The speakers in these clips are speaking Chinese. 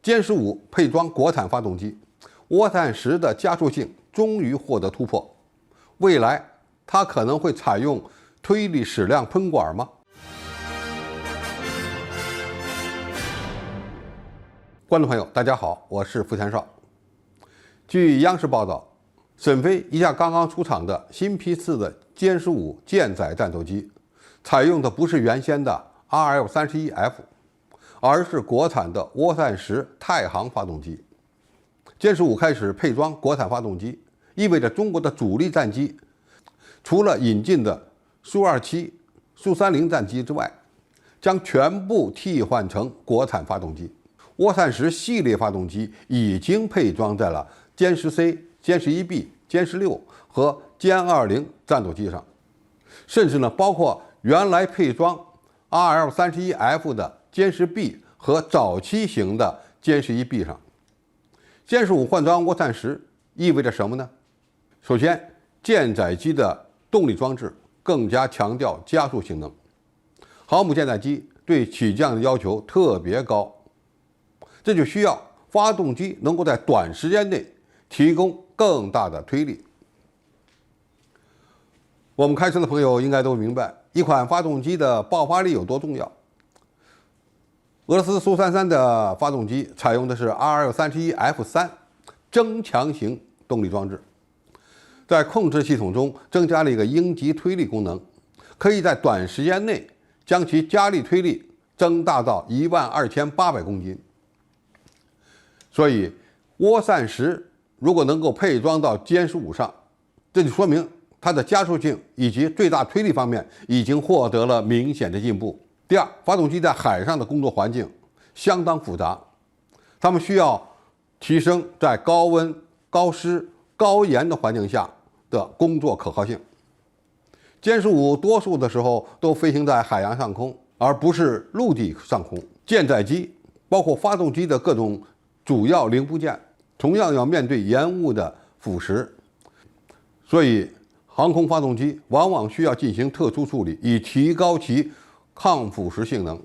歼15配装国产发动机，涡扇10的加速性终于获得突破。未来它可能会采用推力矢量喷管吗？观众朋友，大家好，我是付全少。据央视报道，沈飞一架刚刚出厂的新批次的歼15舰载战斗机，采用的不是原先的 RL31F， 而是国产的涡扇10太行发动机。歼15开始配装国产发动机，意味着中国的主力战机除了引进的苏27、苏30战机之外，将全部替换成国产发动机。涡扇10系列发动机已经配装在了歼10C、歼11B、歼16和歼20战斗机上，甚至包括原来配装 RL31F 的歼10B 和早期型的歼11B 上。歼15换装涡扇10意味着什么呢？首先，舰载机的动力装置更加强调加速性能，航母舰载机对起降的要求特别高，这就需要发动机能够在短时间内提供更大的推力。我们开车的朋友应该都明白，一款发动机的爆发力有多重要。俄罗斯苏33的发动机采用的是 RL31F3 增强型动力装置，在控制系统中增加了一个应急推力功能，可以在短时间内将其加力推力增大到12800公斤。所以涡扇10如果能够配装到歼15上，这就说明它的加速性以及最大推力方面已经获得了明显的进步。第二，发动机在海上的工作环境相当复杂，它们需要提升在高温、高湿、高盐的环境下的工作可靠性。歼15多数的时候都飞行在海洋上空，而不是陆地上空。舰载机包括发动机的各种主要零部件，同样要面对盐雾的腐蚀，所以航空发动机往往需要进行特殊处理，以提高其抗腐蚀性能。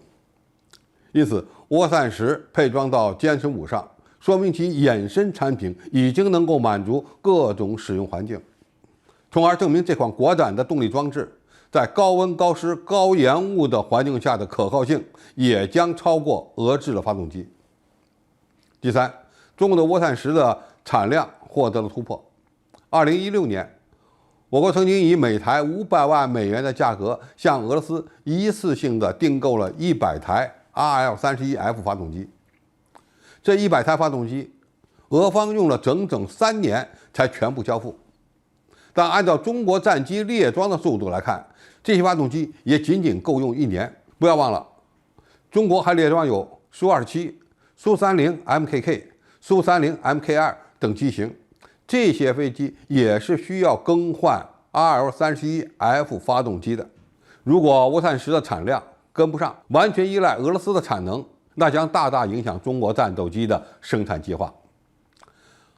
因此，涡扇10配装到歼15上，说明其衍生产品已经能够满足各种使用环境，从而证明这款国产的动力装置在高温、高湿、高盐雾的环境下的可靠性也将超过俄制的发动机。第三，中国的涡扇10的产量获得了突破。2016年，我国曾经以每台500万美元的价格向俄罗斯一次性的订购了100台 RL31F 发动机。这100台发动机，俄方用了整整3年才全部交付。但按照中国战机列装的速度来看，这些发动机也仅仅够用1年。不要忘了，中国还列装有苏27、苏30 MKK、苏30 MK2 等机型，这些飞机也是需要更换 RL31F 发动机的。如果涡扇10的产量跟不上，完全依赖俄罗斯的产能，那将大大影响中国战斗机的生产计划。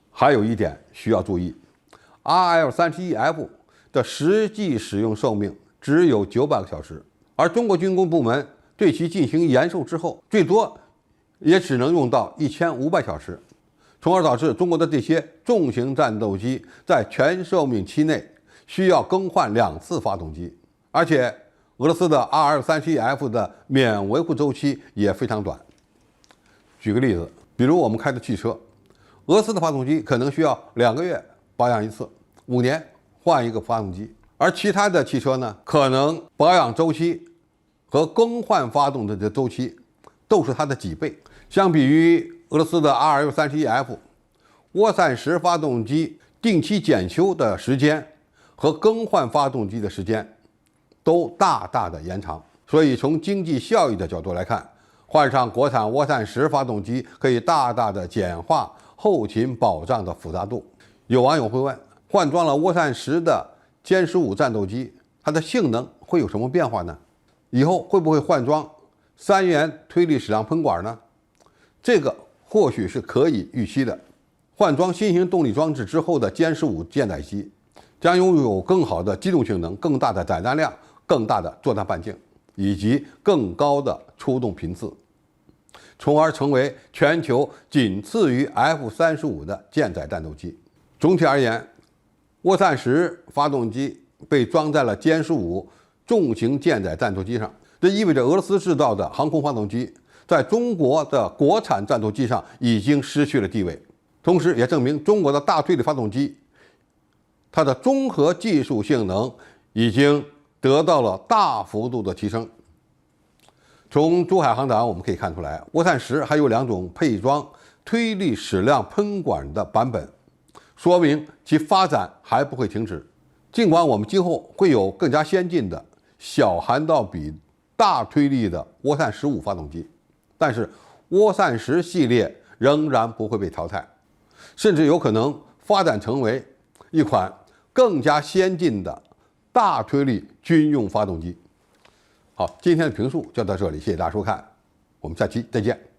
还有一点需要注意， RL31F 的实际使用寿命只有900个小时，而中国军工部门对其进行延寿之后，最多也只能用到1500小时，从而导致中国的这些重型战斗机在全寿命期内需要更换2次发动机，而且俄罗斯的 RL31F 的免维护周期也非常短。举个例子，比如我们开的汽车，俄罗斯的发动机可能需要2个月保养一次，5年换一个发动机，而其他的汽车呢，可能保养周期和更换发动机的周期都是它的几倍。相比于俄罗斯的 RL31F， 涡扇10发动机定期检修的时间和更换发动机的时间都大大的延长。所以从经济效益的角度来看，换上国产涡扇10发动机可以大大的简化后勤保障的复杂度。有网友会问，换装了涡扇10的歼15战斗机，它的性能会有什么变化呢？以后会不会换装3元推力矢量喷管呢？这个或许是可以预期的。换装新型动力装置之后的歼15舰载机将拥有更好的机动性能、更大的载弹量、更大的作战半径以及更高的出动频次。从而成为全球仅次于 F-35的舰载战斗机。总体而言，涡扇10发动机被装在了歼15重型舰载战斗机上，这意味着俄罗斯制造的航空发动机在中国的国产战斗机上已经失去了地位，同时也证明中国的大推力发动机它的综合技术性能已经得到了大幅度的提升。从珠海航展我们可以看出来，涡扇10还有2种配装推力矢量喷管的版本，说明其发展还不会停止。尽管我们今后会有更加先进的小涵道比大推力的涡扇15发动机，但是涡扇10系列仍然不会被淘汰，甚至有可能发展成为一款更加先进的大推力军用发动机。好，今天的评述就到这里，谢谢大家收看，我们下期再见。